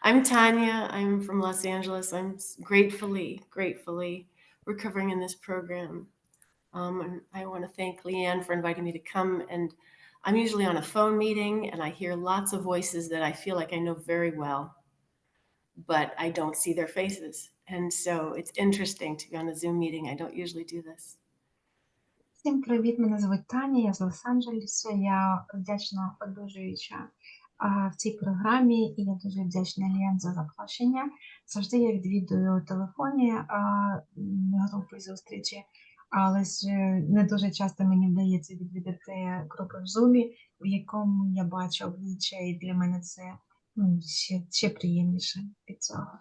I'm Tanya. I'm from Los Angeles. I'm gratefully recovering in this program. And I want to thank Leanne for inviting me to come. And I'm usually on a phone meeting and I hear lots of voices that I feel like I know very well, but I don't see their faces. And so it's interesting to be on a Zoom meeting. I don't usually do this. Всім привіт, мене звуть Таня, я з Лос-Анджелесу. Я вдячна одужуюча в цій програмі, і я дуже вдячна Лєн за запрошення. Завжди я відвідую у телефоні групи зустрічі, але ж не дуже часто мені вдається відвідати групи в Zoom, в якому я бачу обличчя, і для мене це ще приємніше від цього.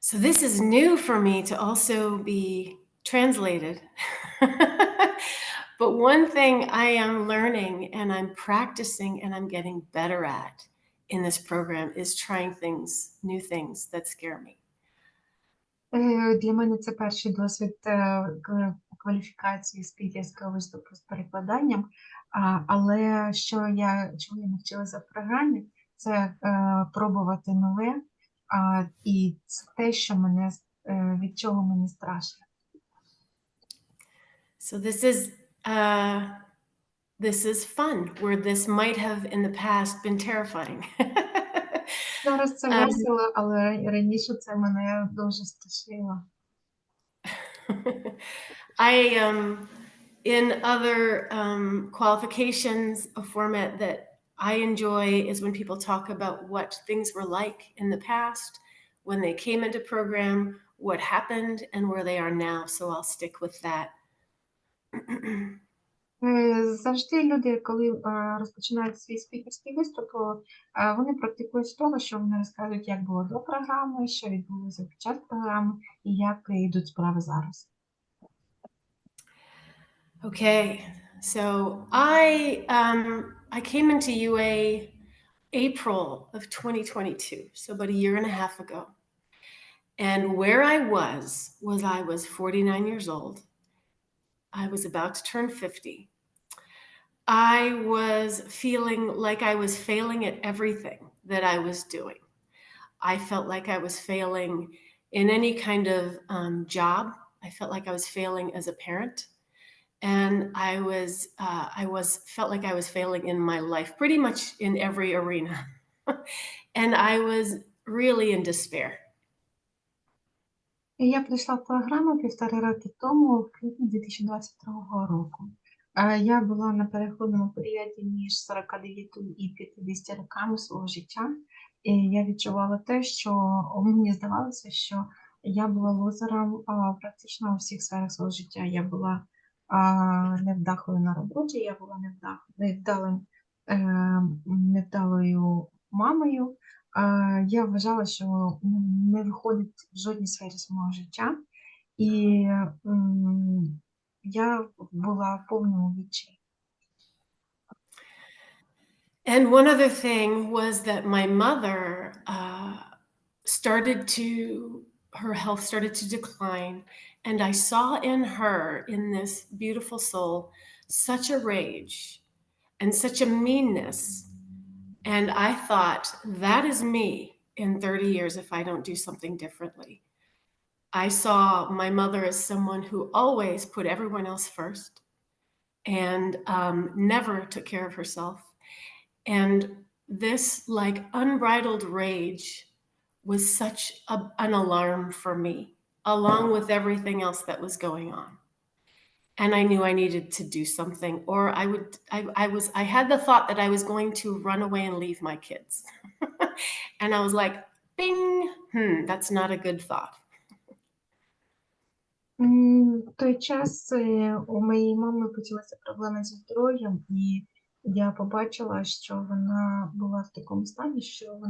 So this is new for me to also be translated. But one thing I am learning and I'm practicing and I'm getting better at in this program is trying new things that scare me. Для мене це перший досвід кваліфікації спікерського виступу з перекладанням, але чого я навчилася в програмі, це пробувати нове, і це те, від чого мені страшно. So this is fun, where this might have in the past been terrifying. Зараз це весело, але раніше це мене дуже страшило. In other qualifications, a format that I enjoy is when people talk about what things were like in the past, when they came into program, what happened, and where they are now. So I'll stick with that. Завжди люди, коли розпочинають свій спікерський виступ, вони практикують з того, що вони розказують, як було до програми, що відбулося під час програми і як йдуть справи зараз. Okay, so I came into UA April of 2022, so about a year and a half ago. And where I was 49 years old. I was about to turn 50. I was feeling like I was failing at everything that I was doing. I felt like I was failing in any kind of job. I felt like I was failing as a parent. And felt like I was failing in my life, pretty much in every arena. And I was really in despair. Я прийшла в програму 1,5 роки тому, в квітні 2022 року. Я була на переходному періоді між 49 і 50 роками свого життя. І я відчувала те, що мені здавалося, що я була лузером практично у всіх сферах свого життя. Я була невдахою на роботі, я була невдалою мамою. Я вважала, що не виходить в жодній сфері свого життя, і я була в повному відчаї. And one other thing was that my mother her health started to decline, and I saw in her, in this beautiful soul, such a rage and such a meanness. And I thought, that is me in 30 years if I don't do something differently. I saw my mother as someone who always put everyone else first and never took care of herself. And this like unbridled rage was such an alarm for me, along with everything else that was going on. And I knew I needed to do something, or I had the thought that I was going to run away and leave my kids. And I was like, bing, that's not a good thought. В той час у моєї мами почалися проблеми зі здоров'ям, і я побачила, що вона була в такому стані, що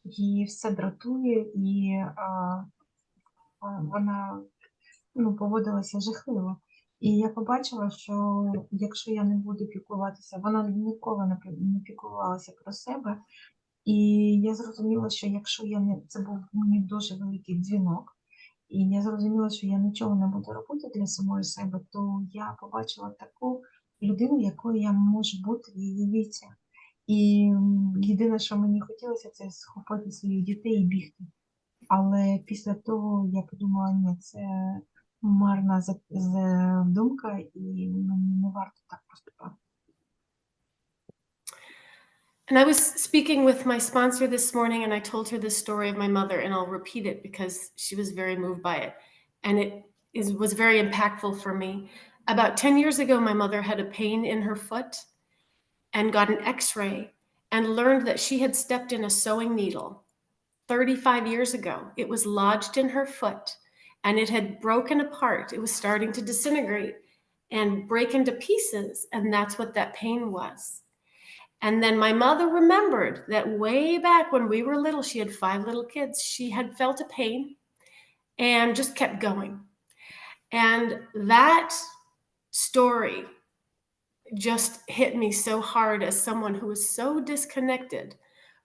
її все дратує, і вона поводилася жахливо. І я побачила, що якщо я не буду піклуватися, вона ніколи не піклувалася про себе. І я зрозуміла, що якщо це був мені дуже великий дзвінок, і я зрозуміла, що я нічого не буду робити для самої себе, то я побачила таку людину, якою я можу бути в її віці. І єдине, що мені хотілося, це схопити своїх дітей і бігти. Але після того я подумала, ні, це марна думка, і мені не варто так поступати. And I was speaking with my sponsor this morning, and I told her the story of my mother, and I'll repeat it because she was very moved by it. And was very impactful for me. About 10 years ago, my mother had a pain in her foot and got an x ray and learned that she had stepped in a sewing needle 35 years ago. It was lodged in her foot and it had broken apart. It was starting to disintegrate and break into pieces. And that's what that pain was. And then my mother remembered that way back when we were little, she had 5 little kids. She had felt a pain and just kept going. And that story just hit me so hard as someone who was so disconnected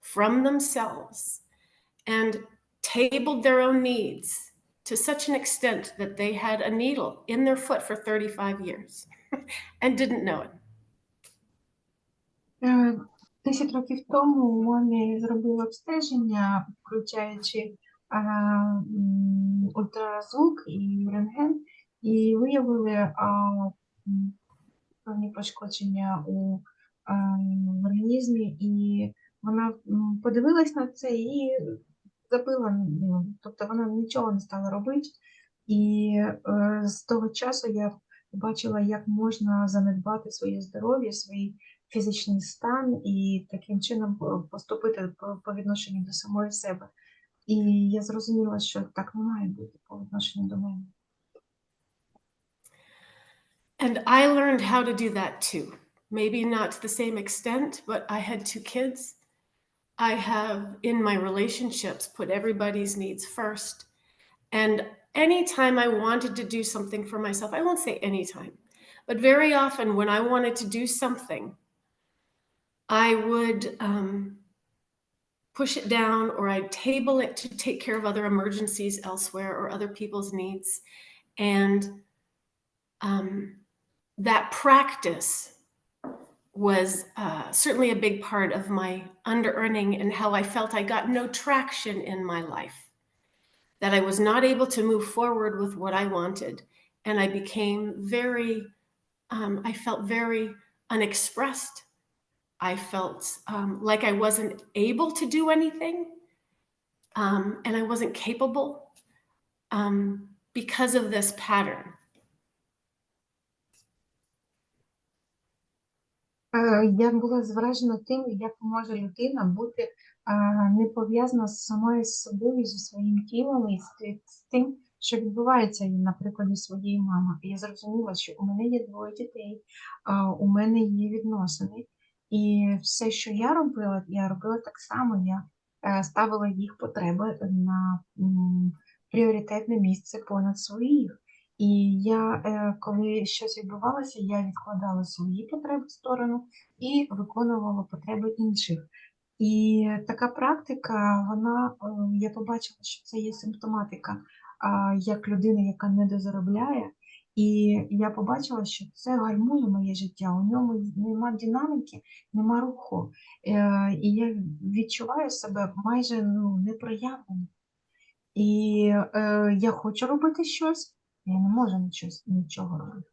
from themselves and tabled their own needs to such an extent that they had a needle in their foot for 35 years and didn't know it. 10 років тому мамі зробили обстеження, включаючи ультразвук і рентген, і виявили певні пошкодження в організмі, і вона подивилась на це і забила, тобто вона нічого не стала робити. І з того часу я побачила, як можна занедбати своє здоров'я, свій фізичний стан і таким чином поступити по відношенню до самої себе. І я зрозуміла, що так не має бути по відношенню до мене. And I learned how to do that too. Maybe not to the same extent, but I had 2 kids. I have, in my relationships, put everybody's needs first. And anytime I wanted to do something for myself, I won't say anytime, but very often when I wanted to do something, I would push it down or I'd table it to take care of other emergencies elsewhere or other people's needs. And that practice was certainly a big part of my under earning and how I felt I got no traction in my life, that I was not able to move forward with what I wanted. And I became I felt very unexpressed. I felt like I wasn't able to do anything and I wasn't capable because of this pattern. Я була вражена тим, як може людина бути не пов'язана самою з собою, зі своїм тілом і з тим, що відбувається на прикладі своєї мами. І я зрозуміла, що у мене є 2 дітей, у мене є відносини. І все, що я робила так само. Я ставила їх потреби на пріоритетне місце понад своїх. І я, коли щось відбувалося, я відкладала свої потреби в сторону і виконувала потреби інших. І така практика, я побачила, що це є симптоматика, як людини, яка недозаробляє. І я побачила, що це гальмує моє життя, у ньому нема динаміки, нема руху. І я відчуваю себе майже непроявлено. І я хочу робити щось, я не можу нічого робити.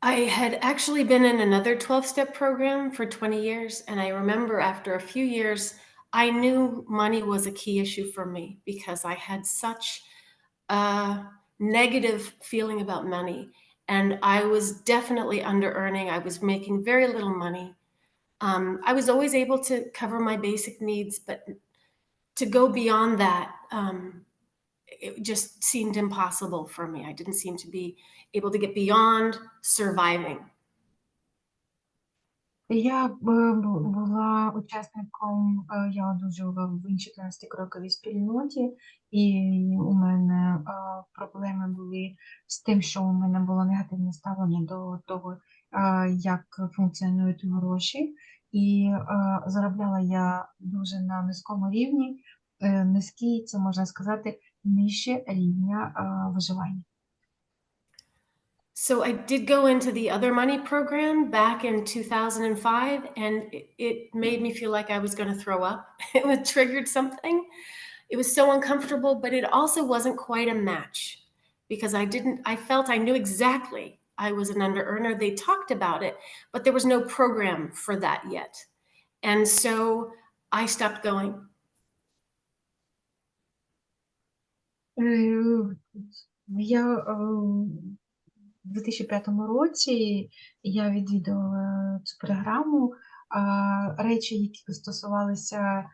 I had actually been in another 12-step program for 20 years. And I remember after a few years, I knew money was a key issue for me because I had such a negative feeling about money. And I was definitely under earning. I was making very little money. I was always able to cover my basic needs, but to go beyond that, it just seemed impossible for me. I didn't seem to be able to get beyond surviving. Я була учасником, я одужувала в іншій 14-кроковій спільноті, і у мене проблеми були з тим, що у мене було негативне ставлення до того, як функціонують гроші. І заробляла я дуже на низькому рівні. Низький, це можна сказати, нижче рівня виживання. So I did go into the Other Money program back in 2005, and it made me feel like I was going to throw up. It was triggered something. It was so uncomfortable, but it also wasn't quite a match because I felt I knew exactly I was an under earner. They talked about it, but there was no program for that yet. And so I stopped going. Е, в 2005 році я відвідувала цю програму. Речі, які стосувалися,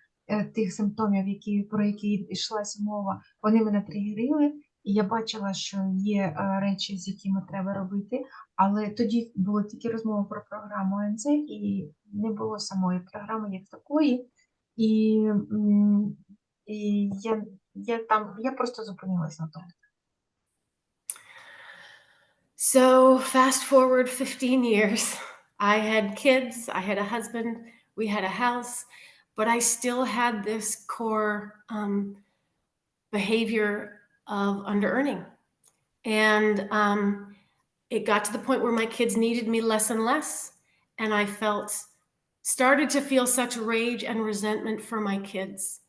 тих симптомів, про які йшлася мова, вони мене тригерили, і я бачила, що є, речі, з якими треба робити, але тоді була тільки розмова про програму АНЗ, і не було самої програми як такої. І, м, і я просто зупинилась на тому. So fast forward 15 years. I had kids, I had a husband, we had a house, but I still had this core behavior of under earning. And it got to the point where my kids needed me less and less. And I started to feel such rage and resentment for my kids.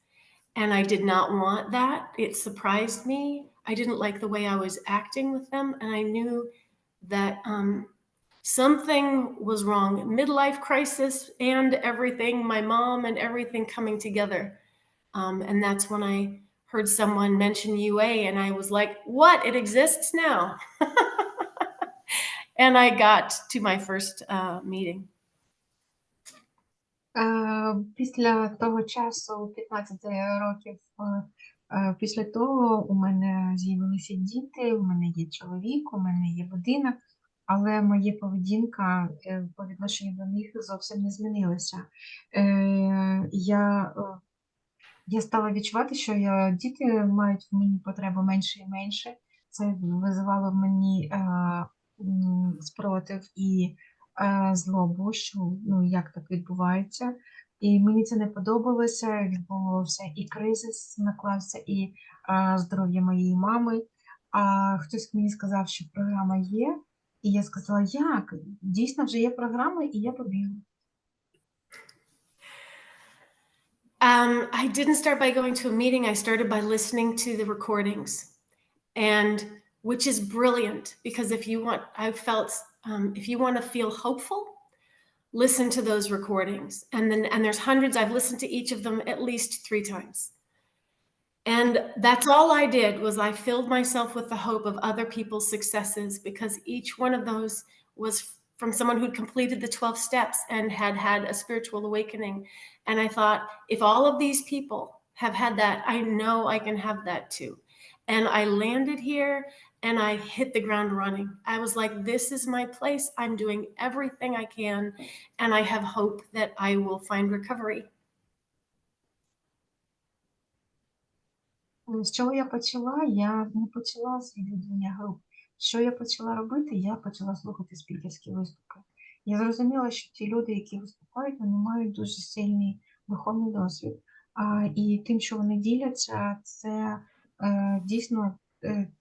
And I did not want that. It surprised me. I didn't like the way I was acting with them. And I knew that something was wrong. Midlife crisis and everything, my mom and everything coming together. And that's when I heard someone mention UA, and I was like, what? It exists now. And I got to my first meeting. Після того часу, 15 років, після того у мене з'явилися діти, у мене є чоловік, у мене є будинок, але моя поведінка, по відношенню до них зовсім не змінилася. Я стала відчувати, що діти мають в мені потребу менше і менше. Це визивало в мені, спротив і, злобу, що, ну, як так відбувається. І мені це не подобалося. Відбувався і кризис наклався, і, здоров'я моєї мами. А хтось мені сказав, що програма є, і я сказала: "Як? Дійсно вже є програма", і я побігла. I didn't start by going to a meeting. I started by listening to the recordings, and which is brilliant because I felt if you want to feel hopeful, listen to those recordings. And there's hundreds. I've listened to each of them at least 3 times. And that's all I did was I filled myself with the hope of other people's successes because each one of those was from someone who'd completed the 12 steps and had had a spiritual awakening. And I thought, if all of these people have had that, I know I can have that too. And I landed here and I hit the ground running. I was like, this is my place. I'm doing everything I can. And I have hope that I will find recovery. З чого я почала? Я не почала з відвідування груп. Що я почала робити? Я почала слухати спікерські виступи. Я зрозуміла, що ті люди, які виступають, вони мають дуже сильний духовний досвід. І тим, що вони діляться, це дійсно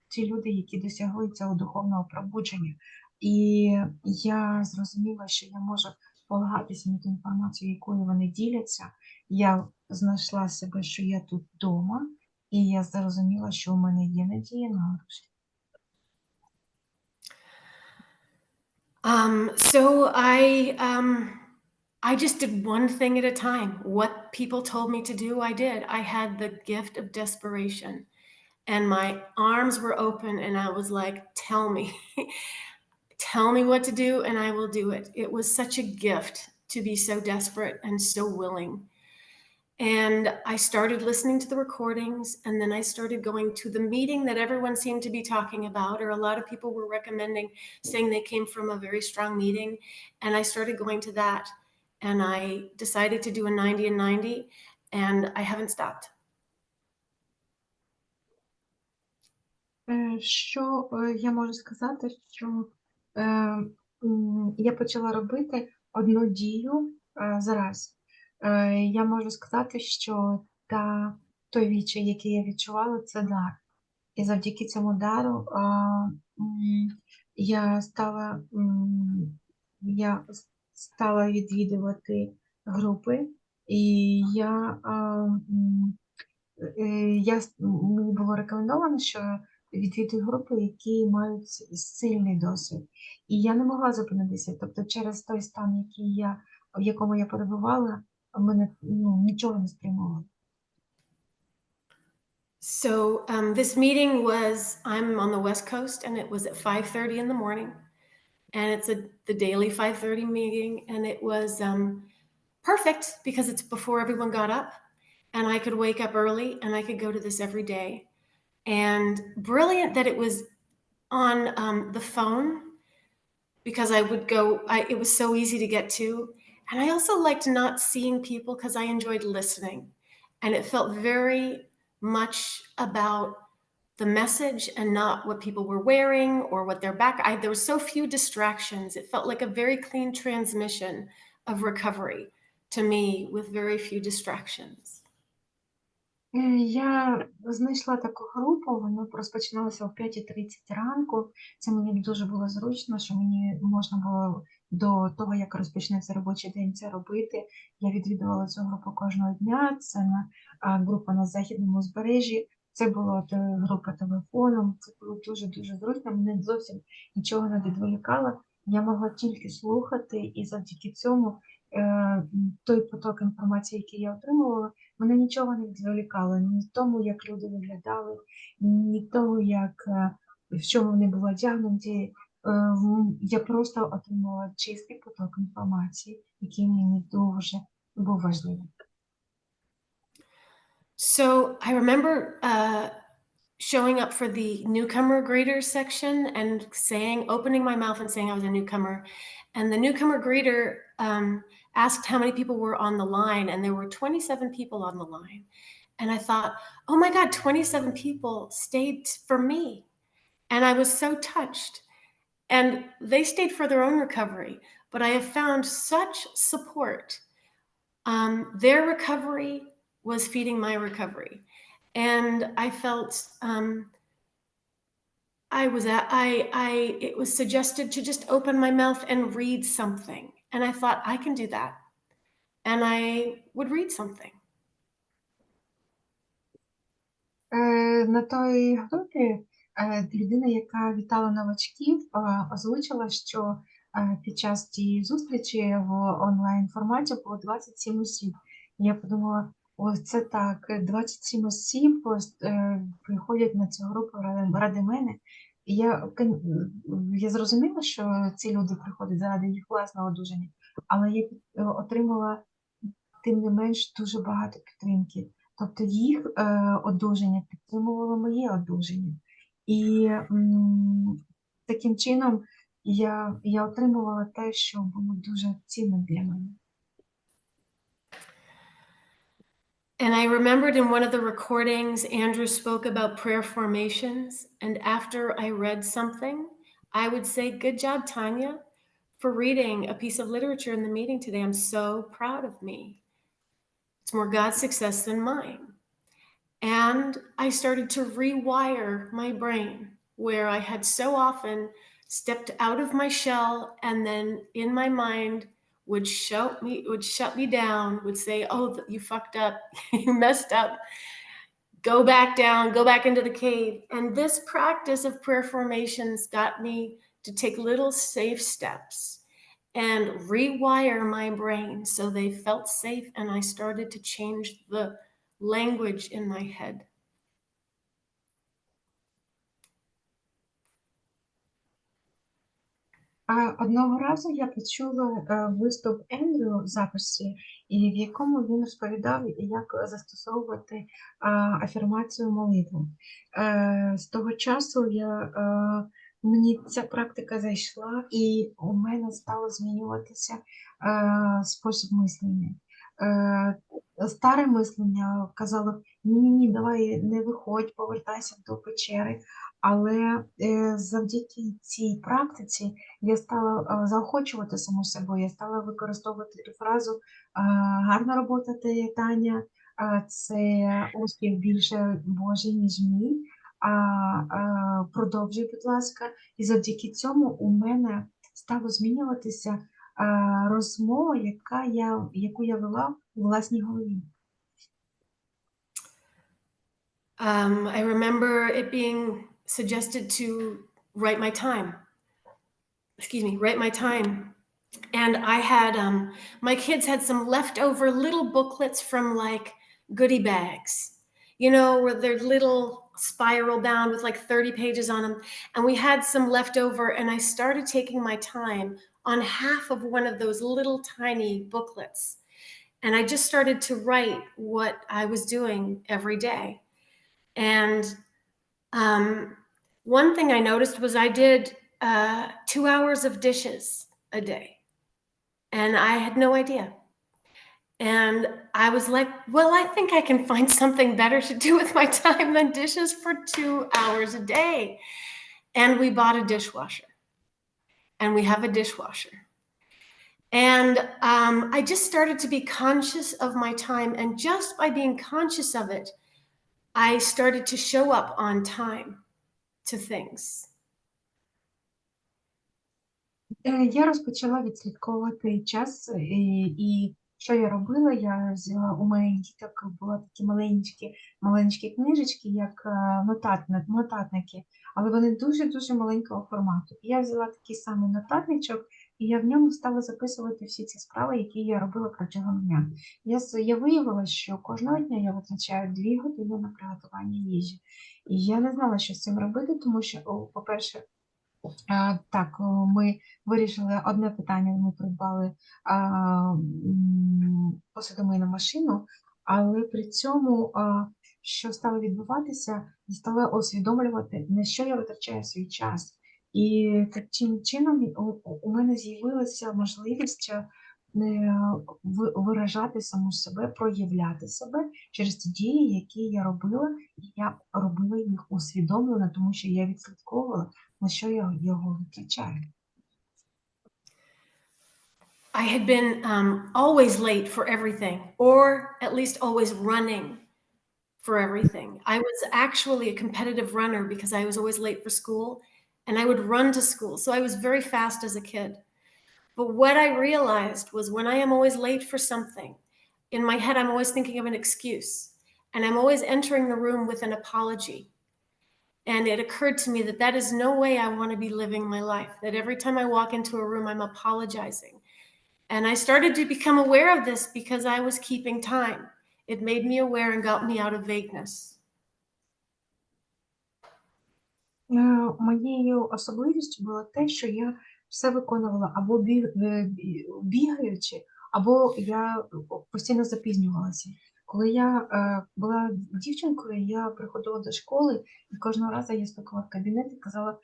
ті люди, які досягли цього духовного пробудження. І я зрозуміла, що я можу полагатися на ту інформацію, якою вони діляться. Я знайшла себе, що я тут вдома. І я зрозуміла, що у мене є надія на гроші. So I just did one thing at a time. What people told me to do, I did. I had the gift of desperation, and my arms were open, and I was like, "Tell me, tell me what to do, and I will do it." It was such a gift to be so desperate and so willing. And I started listening to the recordings, and then I started going to the meeting that everyone seemed to be talking about, or a lot of people were recommending, saying they came from a very strong meeting. And I started going to that. And I decided to do a 90 and 90, and I haven't stopped. Я можу сказати, що е, я почала робити одну дію зараз. Я можу сказати, що той відчай, який я відчувала, це дар. І завдяки цьому дару я стала, я стала відвідувати групи, і мені було рекомендовано, що відвідую групи, які мають сильний досвід. І я не могла зупинитися. Тобто через той стан, в якому я перебувала, мене нічого не стримувало. So this meeting was, I'm on the West Coast and it was at 5:30 in the morning. And it's the daily 5:30 meeting. And it was perfect because it's before everyone got up. And I could wake up early and I could go to this every day. And brilliant that it was on the phone because it was so easy to get to. And I also liked not seeing people because I enjoyed listening. And it felt very much about the message and not what people were wearing or what their there were so few distractions. It felt like a very clean transmission of recovery to me with very few distractions. Я знайшла таку групу, воно розпочиналося о 5:30 ранку. Це мені дуже було зручно, що мені можна було до того, як розпочнеться робочий день, це робити. Я відвідувала цю групу кожного дня. Це група на західному узбережжі. Це була група телефоном. Це було дуже-дуже зручно. Мене зовсім нічого не відволікало. Я могла тільки слухати, і завдяки цьому той поток інформації, який я отримувала, мене нічого не відволікало, ні в тому, як люди виглядали, ні в тому, в чому вони були одягнуті. Я просто отримала чистий поток інформації, який мені дуже був важливий. So I remember showing up for the newcomer greeter section and opening my mouth and saying I was a newcomer. And the newcomer greeter asked how many people were on the line, and there were 27 people on the line. And I thought, oh my God, 27 people stayed for me. And I was so touched. And they stayed for their own recovery. But I have found such support. Their recovery was feeding my recovery. And I felt it was suggested to just open my mouth and read something. And I thought, I can do that. And I would read something. На той групі людина, яка вітала новачків, озвучила, що під час тієї зустрічі в онлайн-форматі було 27 осіб. Я подумала, ось це так, 27 осіб приходять на цю групу ради мене. І я зрозуміла, що ці люди приходять заради їх власного одужання, але я отримала, тим не менш, дуже багато підтримки. Тобто їх одужання підтримувало моє одужання. І таким чином я отримувала те, що було дуже цінним для мене. And I remembered in one of the recordings, Andrew spoke about prayer formations. And after I read something, I would say, good job, Tanya, for reading a piece of literature in the meeting today. I'm so proud of me. It's more God's success than mine. And I started to rewire my brain where I had so often stepped out of my shell and then in my mind would shut me down, would say, oh, you fucked up, you messed up, go back down, go back into the cave. And this practice of prayer formations got me to take little safe steps and rewire my brain so they felt safe, and I started to change the language in my head. Одного разу я почула виступ Ендрю в записі, і в якому він розповідав, як застосовувати афірмацію молитву. З того часу мені ця практика зайшла, і у мене стало змінюватися спосіб мислення. Старе мислення казало: ні, давай не виходь, повертайся до печери. Але завдяки цій практиці я стала заохочувати саму себе, я стала використовувати ту фразу «Гарна робота, Таня, це успіх більше Божий, ніж мій». Продовжуй, будь ласка. І завдяки цьому у мене стало змінюватися розмова, яку я вела у власній голові. I remember it being suggested to write my time. Excuse me, write my time. And I had, my kids had some leftover little booklets from like goodie bags, you know, where they're little spiral bound with like 30 pages on them. And we had some left over, and I started taking my time on half of one of those little tiny booklets. And I just started to write what I was doing every day. And um, one thing I noticed was I did 2 hours of dishes a day, and I had no idea. And I was like, well, I think I can find something better to do with my time than dishes for 2 hours a day. And we bought a dishwasher, and we have a dishwasher. And I just started to be conscious of my time. And just by being conscious of it, I started to show up on time to things. Я розпочала відслідковувати час, і що я робила, я взяла у моїх діток були такі маленькі книжечки, як нотатники, але вони дуже-дуже маленького формату. І я взяла такий самий нотатничок, і я в ньому стала записувати всі ці справи, які я робила протягом дня. Я виявила, що кожного дня я визначаю 2 години на приготування їжі. І я не знала, що з цим робити, тому що, по-перше, так, ми вирішили одне питання, ми придбали посудомийну машину, але при цьому, що стало відбуватися, я стала усвідомлювати, на що я витрачаю свій час. І таким чином у мене з'явилася можливість виражати саму себе, проявляти себе через ті дії, які я робила, і я робила їх усвідомлено, тому що я відслідковувала, на що я його витрачаю. I had been always late for everything, or at least always running for everything. I was actually a competitive runner because I was always late for school, and I would run to school. So I was very fast as a kid. But what I realized was when I am always late for something, in my head, I'm always thinking of an excuse, and I'm always entering the room with an apology. And it occurred to me that that is no way I want to be living my life, that every time I walk into a room, I'm apologizing. And I started to become aware of this because I was keeping time. It made me aware and got me out of vagueness. Моєю особливістю було те, що я все виконувала або бігаючи, або я постійно запізнювалася. Коли я була дівчинкою, я приходила до школи, і кожного разу я стукала в кабінет і казала: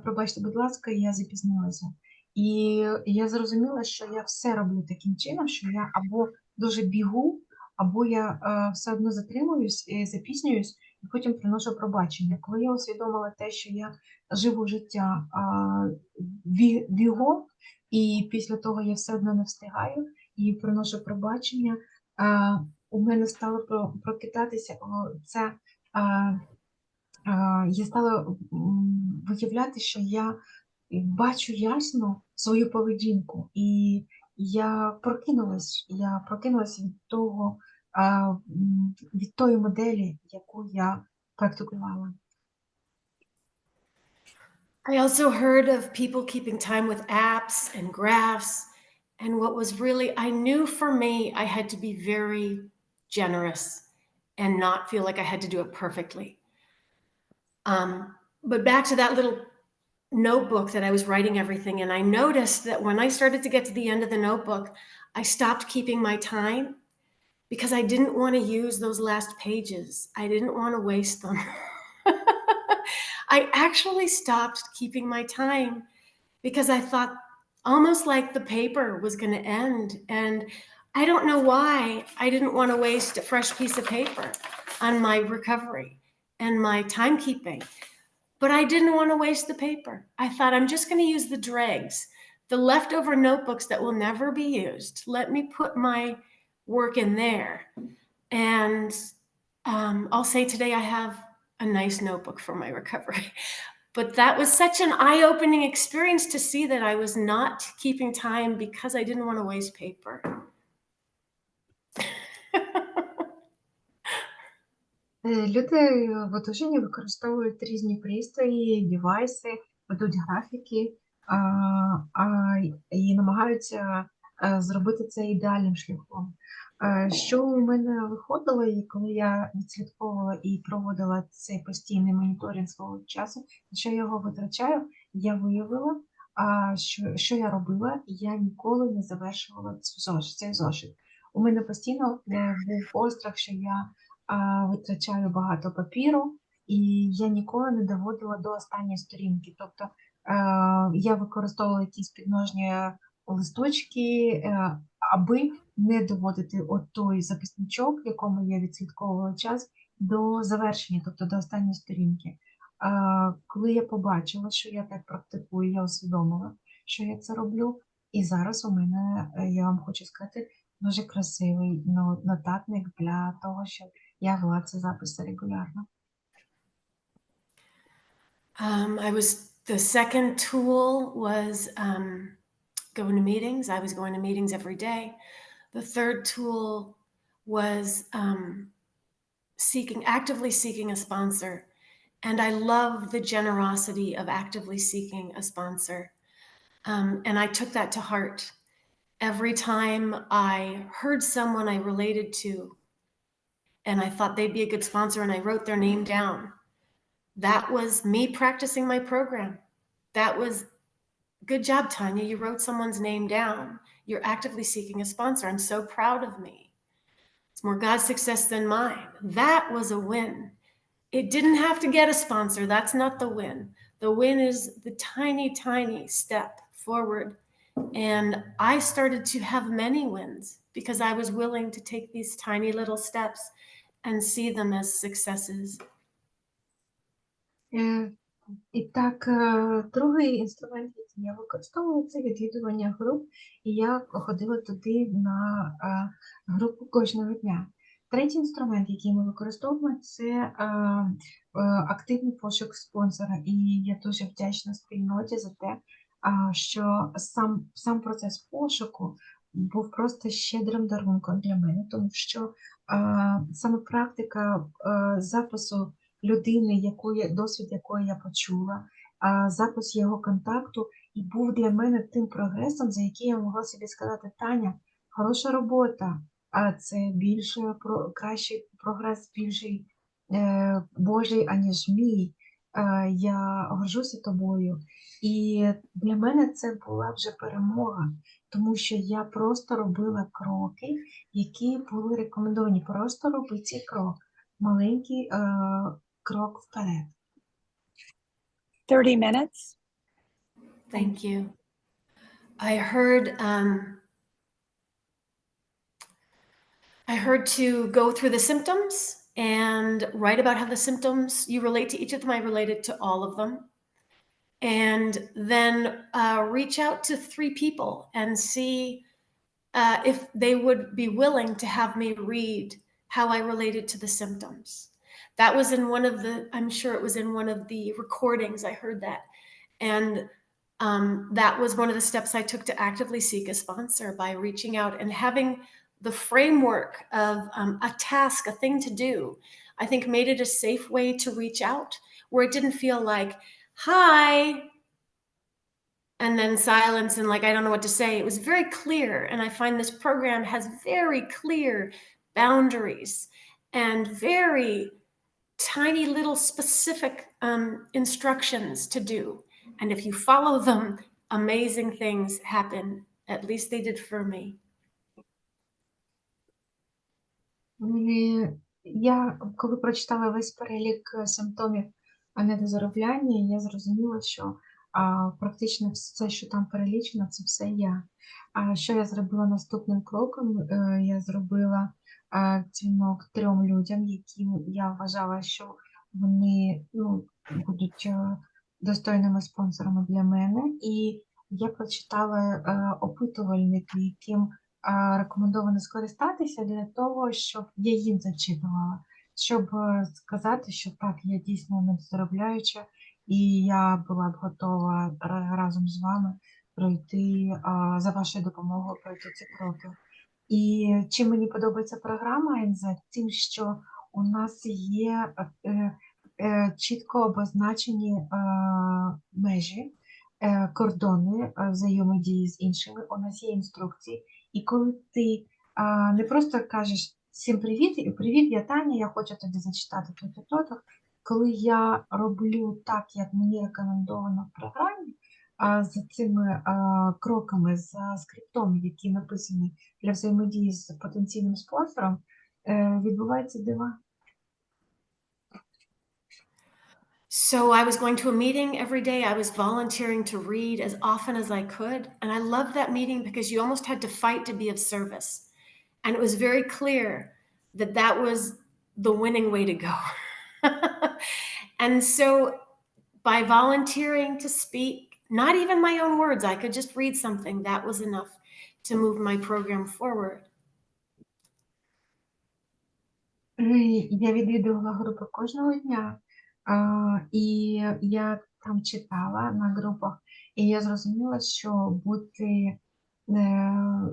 пробачте, будь ласка, я запізнилася. І я зрозуміла, що я все роблю таким чином, що я або дуже бігу, або я все одно затримуюсь, запізнююсь, і потім приношу пробачення. Коли я усвідомила те, що я живу життя бігом, і після того я все одно не встигаю і приношу пробачення, у мене стало прокидатися це. Я стала виявляти, що я бачу ясно свою поведінку, і я прокинулась від тої моделі, яку я практикувала. I also heard of people keeping time with apps and graphs. And what was really, I knew for me, I had to be very generous and not feel like I had to do it perfectly. But back to that little notebook that I was writing everything in, I noticed that when I started to get to the end of the notebook, I stopped keeping my time because I didn't want to use those last pages. I didn't want to waste them. I actually stopped keeping my time because I thought almost like the paper was going to end. And I don't know why I didn't want to waste a fresh piece of paper on my recovery and my timekeeping. But I didn't want to waste the paper. I thought I'm just going to use the dregs, the leftover notebooks that will never be used. Let me put my work in there. And I'll say today I have a nice notebook for my recovery. But that was such an eye-opening experience to see that I was not keeping time because I didn't want to waste paper. Люди в одужанні використовують різні пристрої, девайси, ведуть графіки, і намагаються зробити це ідеальним шляхом. Що у мене виходило, і коли я відслідковувала і проводила цей постійний моніторинг свого часу, на що я його витрачаю, я виявила, що я робила, я ніколи не завершувала цей зошит. У мене постійно був острах, що я витрачаю багато папіру, і я ніколи не доводила до останньої сторінки. Тобто я використовувала якісь підножні листочки, аби не доводити от той записничок, в якому я відслідковувала час, до завершення, тобто до останньої сторінки. Коли я побачила, що я так практикую, я усвідомила, що я це роблю. І зараз у мене, я вам хочу сказати, дуже красивий нотатник для того, щоб я вела ці записи регулярно. The second tool was going to meetings. I was going to meetings every day. The third tool was actively seeking a sponsor. And I love the generosity of actively seeking a sponsor. And I took that to heart. Every time I heard someone I related to and I thought they'd be a good sponsor and I wrote their name down, that was me practicing my program. That was, good job, Tanya. You wrote someone's name down. You're actively seeking a sponsor. I'm so proud of me. It's more God's success than mine. That was a win. It didn't have to get a sponsor. That's not the win. The win is the tiny, tiny step forward. And I started to have many wins because I was willing to take these tiny little steps and see them as successes. І так, другий інструмент, який я використовую, це відвідування груп, і я ходила туди на групу кожного дня. Третій інструмент, який ми використовуємо, це активний пошук спонсора. І я дуже вдячна спільноті за те, що сам процес пошуку був просто щедрим дарунком для мене, тому що саме практика запису людини, досвід якої я почула, запис його контакту, і був для мене тим прогресом, за який я могла собі сказати: Таня, хороша робота, це кращий прогрес, більший Божий, аніж мій. Я горжуся тобою. І для мене це була вже перемога, тому що я просто робила кроки, які були рекомендовані. Просто роби цей крок. Маленький крок вперед. 30 minutes. Thank you. I heard to go through the symptoms and write about how the symptoms, you relate to each of them. I related to all of them. And then reach out to 3 people and see if they would be willing to have me read how I related to the symptoms. That was in I'm sure it was in one of the recordings. I heard that. And that was one of the steps I took to actively seek a sponsor, by reaching out and having the framework of a task, a thing to do. I think made it a safe way to reach out, where it didn't feel like, hi, and then silence and like, I don't know what to say. It was very clear. And I find this program has very clear boundaries and very tiny little specific instructions to do. And if you follow them, amazing things happen. At least they did for me. Я, коли прочитала весь перелік симптомів недозаробляння, я зрозуміла, що практично все, що там перелічено, це все я. Що я зробила наступним кроком? Я зробила дзвінок 3 людям, які я вважала, що вони будуть достойними спонсорами для мене. І я прочитала опитувальник, яким рекомендовано скористатися для того, щоб я їм зачитувала. щоб сказати, що так, я дійсно недоробляюча, і я була б готова разом з вами пройти за вашою допомогою пройти ці кроки. І чим мені подобається програма НЗ, тим, що у нас є чітко обозначені межі, кордони взаємодії з іншими. У нас є інструкції. І коли ти не просто кажеш всім привіт, привіт, я Таня, я хочу тобі зачитати то-то, то-то. Коли я роблю так, як мені рекомендовано в програмі, за цими кроками, за скриптом, який написаний для взаємодії з потенційним спонсором, відбуваються дива. So I was going to a meeting every day. I was volunteering to read as often as I could. And I loved that meeting because you almost had to fight to be of service. And it was very clear that that was the winning way to go. And so by volunteering to speak, not even my own words, I could just read something, that was enough to move my program forward. Я відвідувала групи кожного дня, і я там читала на групах, і я зрозуміла, що бути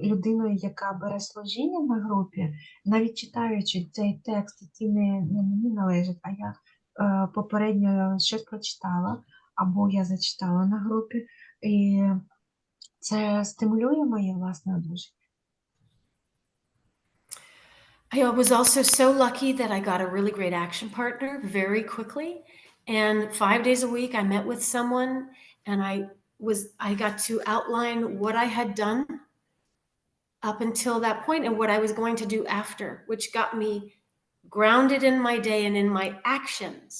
людиною, яка бере служіння на групі, навіть читаючи цей текст, який не мені належить, а я попередньо щось прочитала, або я зачитала на групі, і це стимулює моє власне одужання. I was also so lucky that I got a really great action partner very quickly. And 5 days a week, I met with someone and I got to outline what I had done up until that point and what I was going to do after, which got me grounded in my day and in my actions,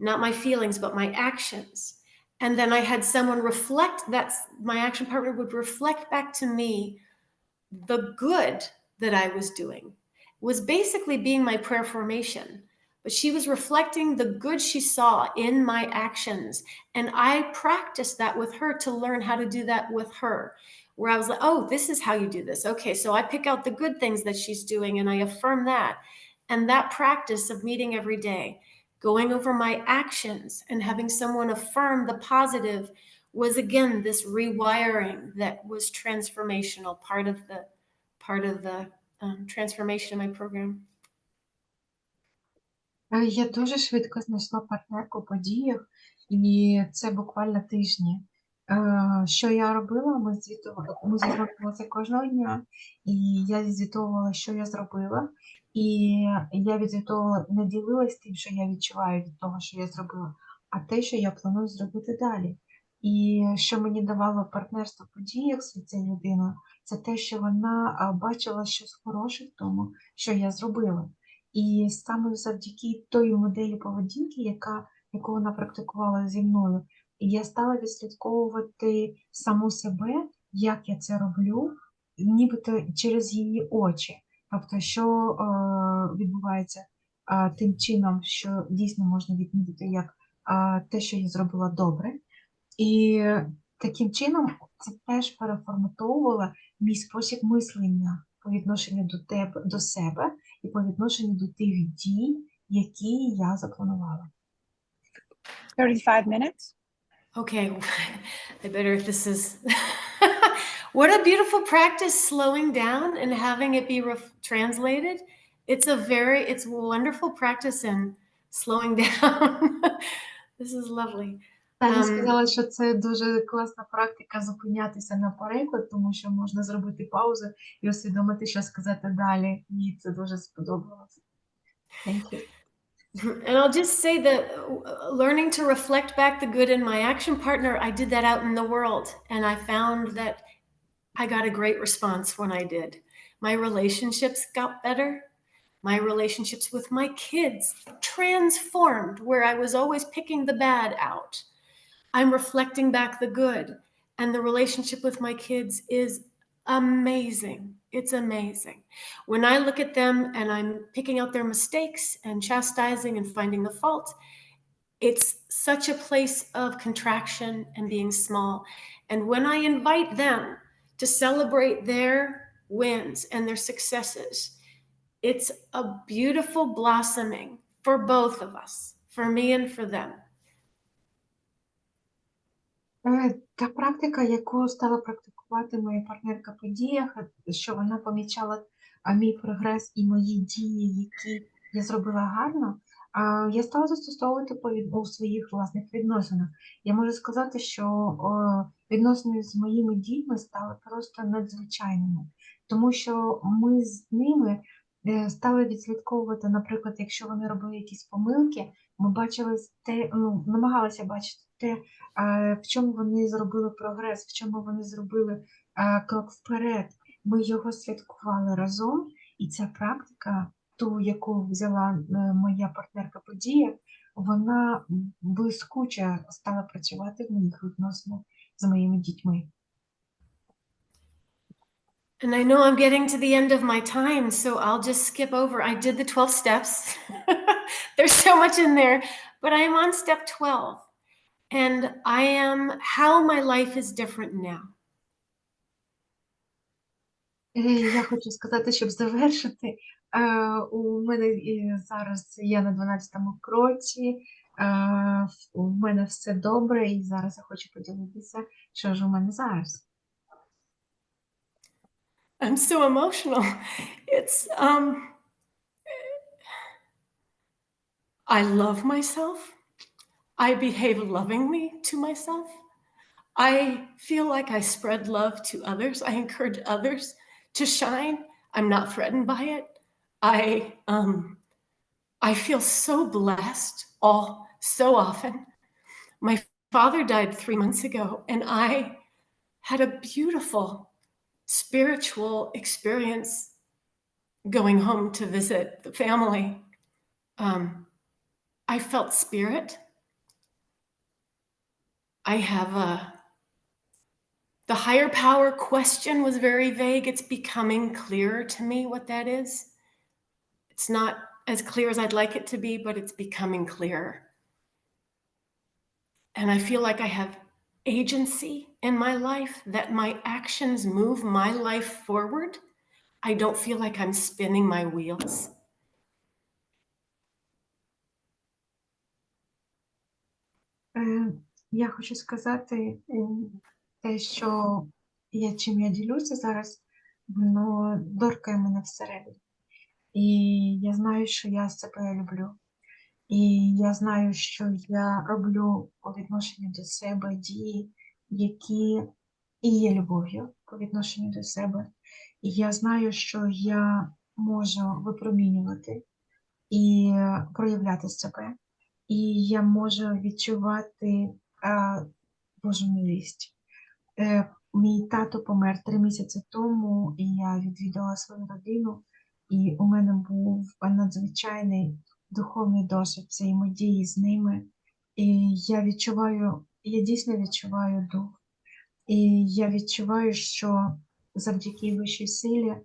not my feelings, but my actions. And then I had someone reflect that my action partner would reflect back to me the good that I was doing, was basically being my prayer formation. But she was reflecting the good she saw in my actions. And I practiced that with her to learn how to do that with her, where I was like, oh, this is how you do this. Okay, so I pick out the good things that she's doing and I affirm that. And that practice of meeting every day, going over my actions and having someone affirm the positive was again this rewiring that was transformational, part of the transformation of my program. Я дуже швидко знайшла партнерку по діях, і це буквально тижні. Що я робила? Ми зізвонювалися кожного дня, і я відзвітовувала, що я зробила, і я відзвітовувала, не ділилась тим, що я відчуваю від того, що я зробила, а те, що я планую зробити далі. І що мені давало партнерство по діях з цією людиною, це те, що вона бачила щось хороше в тому, що я зробила. І саме завдяки тої моделі поведінки, яку вона практикувала зі мною, я стала відслідковувати саму себе, як я це роблю, нібито через її очі. Тобто, що відбувається тим чином, що дійсно можна відмітити як те, що я зробила добре. І таким чином це теж переформатовувало мій спосіб мислення по відношенню до себе і по відношенню до тих дій, які я запланувала. 35 minutes. Okay, I better, this is, what a beautiful practice slowing down and having it be translated. It's a wonderful practice in slowing down. This is lovely. Таня сказала, що це дуже класна практика зупинятися на переклад, тому що можна зробити паузу і усвідомити, що сказати далі. І це дуже сподобалося. Thank you. And I'll just say that learning to reflect back the good in my action partner, I did that out in the world. And I found that I got a great response when I did. My relationships got better. My relationships with my kids transformed, where I was always picking the bad out. I'm reflecting back the good. And the relationship with my kids is amazing. It's amazing. When I look at them and I'm picking out their mistakes and chastising and finding the fault, it's such a place of contraction and being small. And when I invite them to celebrate their wins and their successes, It's a beautiful blossoming for both of us, for me and for them. Та практика, яку стала практикувати моя партнерка по діях, що вона помічала мій прогрес і мої дії, які я зробила гарно, я стала застосовувати у своїх власних відносинах. Я можу сказати, що відносини з моїми дітьми стали просто надзвичайними, тому що ми з ними стали відслідковувати, наприклад, якщо вони робили якісь помилки, ми бачили те, намагалися бачити те, в чому вони зробили прогрес, в чому вони зробили крок вперед. Ми його святкували разом, і ця практика, ту, яку взяла моя партнерка по діях, вона блискуче стала працювати в моїх відносинах з моїми дітьми. And I know I'm getting to the end of my time, so I'll just skip over. I did the 12 steps. There's so much in there, but I'm on step 12. And I am how my life is different now. Я хочу сказати, щоб завершити, у мене зараз я на 12-му кроці, у мене все добре, і зараз я хочу поділитися, що ж у мене зараз. I'm so emotional. It's I love myself. I behave lovingly to myself. I feel like I spread love to others. I encourage others to shine. I'm not threatened by it. I feel so blessed so often. My father died 3 months ago, and I had a beautiful spiritual experience going home to visit the family. I felt spirit. I have the higher power question was very vague. It's becoming clearer to me what that is. It's not as clear as I'd like it to be, but it's becoming clearer. And I feel like I have agency in my life, that my actions move my life forward. I don't feel like I'm spinning my wheels. Я хочу сказати те, що чим я ділюся зараз, воно доркає мене всередині. І я знаю, що я себе люблю. І я знаю, що я роблю по відношенню до себе дії, які і є любов'ю по відношенню до себе. І я знаю, що я можу випромінювати і проявляти себе. І я можу відчувати Божу милість. Мій тато помер 3 місяці тому, і я відвідала свою родину, і у мене був надзвичайний духовний досвід взаємодії з ними. І я дійсно відчуваю дух. І я відчуваю, що завдяки вищій силі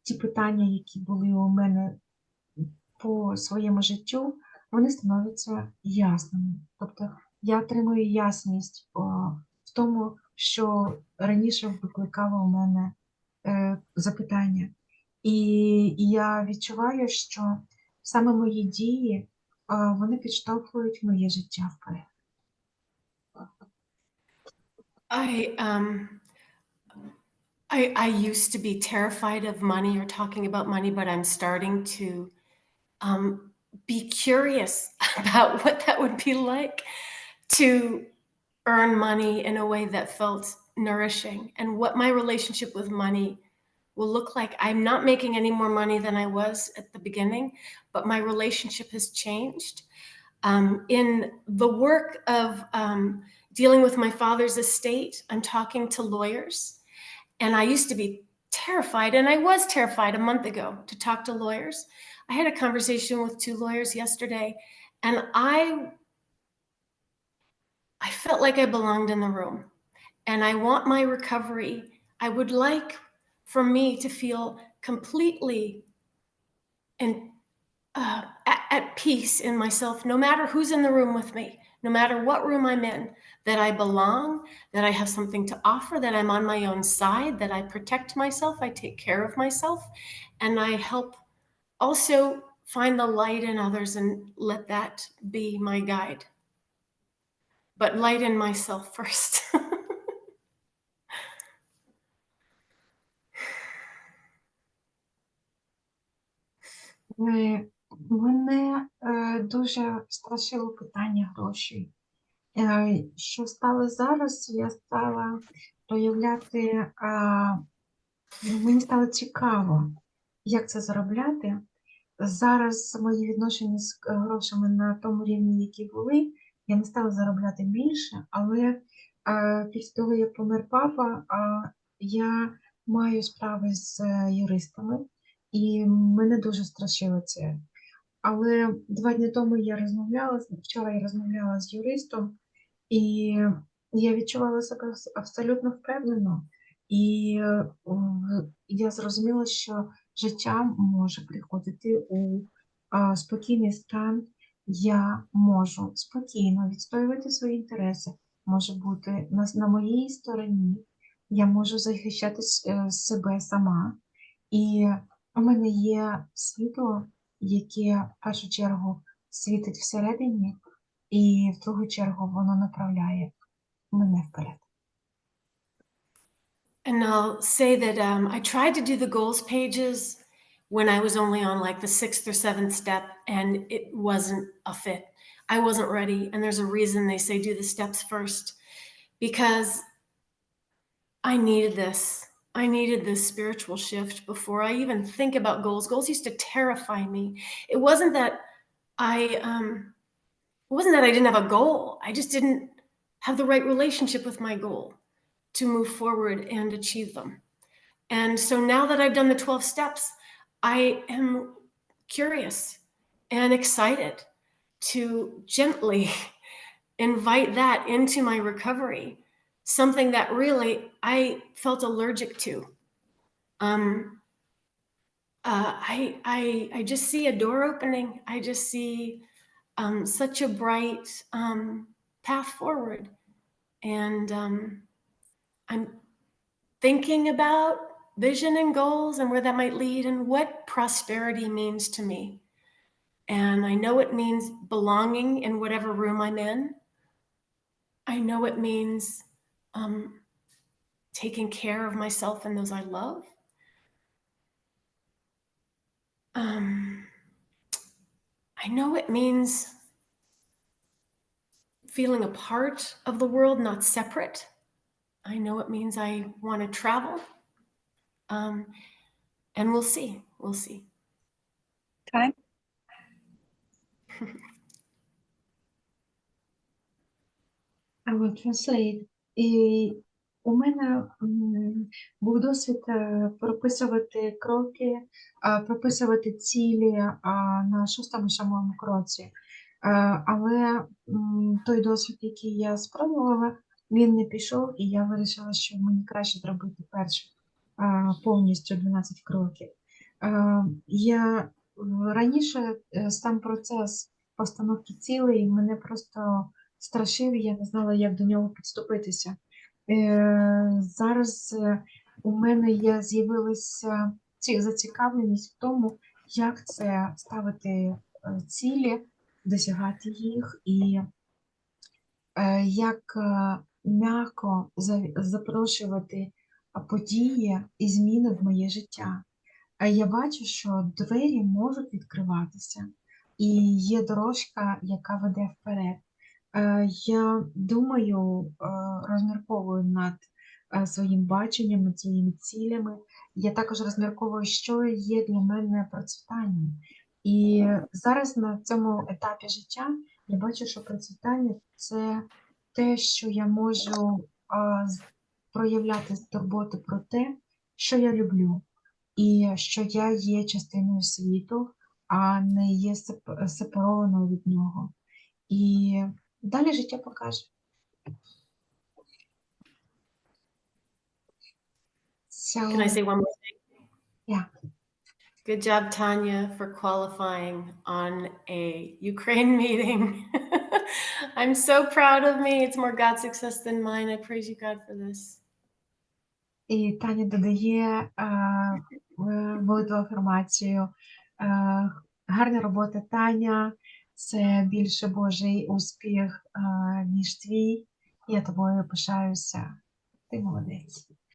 ті питання, які були у мене по своєму життю, вони становляться ясними. Тобто я отримую ясність в тому, що раніше викликало у мене запитання. І я відчуваю, що саме мої дії, вони підштовхують моє життя вперед. I used to be terrified of money or talking about money, but I'm starting to be curious about what that would be like to earn money in a way that felt nourishing and what my relationship with money will look like. I'm not making any more money than I was at the beginning, but my relationship has changed. In the work of dealing with my father's estate, I'm talking to lawyers. And I used to be terrified, and I was terrified a month ago to talk to lawyers. I had a conversation with 2 lawyers yesterday, and I felt like I belonged in the room. And I want my recovery. I would like for me to feel completely and at peace in myself, no matter who's in the room with me, no matter what room I'm in, that I belong, that I have something to offer, that I'm on my own side, that I protect myself, I take care of myself, and I help also find the light in others and let that be my guide. But light in myself first. Мене дуже страшило питання грошей. Що стало зараз, я стала проявляти, мені стало цікаво, як це заробляти. Зараз мої відношення з грошами на тому рівні, які були, я не стала заробляти більше, але після того, як помер папа, я маю справи з юристами, і мене дуже страшило це. Але 2 дні тому вчора я розмовляла з юристом, і я відчувала себе абсолютно впевнено. І я зрозуміла, що життя може приходити у спокійний стан. Я можу спокійно відстоювати свої інтереси, може бути на моїй стороні, я можу захищати себе сама. І у мене є світло, яке в першу чергу світить всередині, і в другу чергу воно направляє мене вперед. And I'll say that I tried to do the goals pages when I was only on like the 6th or 7th step, and it wasn't a fit. I wasn't ready. And there's a reason they say do the steps first, because I needed this. I needed this spiritual shift before I even think about goals. Goals used to terrify me. It wasn't that I didn't have a goal. I just didn't have the right relationship with my goal to move forward and achieve them. And so now that I've done the 12 steps, I am curious and excited to gently invite that into my recovery, something that really I felt allergic to. I just see a door opening. I just see such a bright path forward. And I'm thinking about vision and goals and where that might lead and what prosperity means to me. And I know it means belonging in whatever room I'm in. I know it means taking care of myself and those I love. I know it means feeling a part of the world, not separate. I know it means I want to travel. And we'll see. We'll see. Time. I will translate. І у мене був досвід прописувати кроки, прописувати цілі на 6-му кроці. Але той досвід, який я спробувала, він не пішов, і я вирішила, що мені краще зробити перший повністю 12 кроків. Я раніше сам процес постановки цілей мене просто страшив, я не знала, як до нього підступитися. Зараз у мене з'явилася зацікавленість в тому, як це ставити цілі, досягати їх, і як м'яко запрошувати події і зміни в моє життя. Я бачу, що двері можуть відкриватися, і є дорожка, яка веде вперед. Я думаю, розмірковую над своїм баченням, над своїми цілями. Я також розмірковую, що є для мене процвітанням. І зараз на цьому етапі життя я бачу, що процвітання – це те, що я можу проявляти турботу про те, що я люблю, і що я є частиною світу, а не є сепарованою від нього. І далі життя покаже. So, Can I say one more thing? yeah. Good job, Tanya, for qualifying on a Ukraine meeting. I'm so proud of me. It's more God's success than mine. I praise you, God, for this. І Таня додає молитву афірмацію. Гарна робота, Таня. Це більше Божий успіх, ніж твій. Я тобою пишаюся. Ти молодець.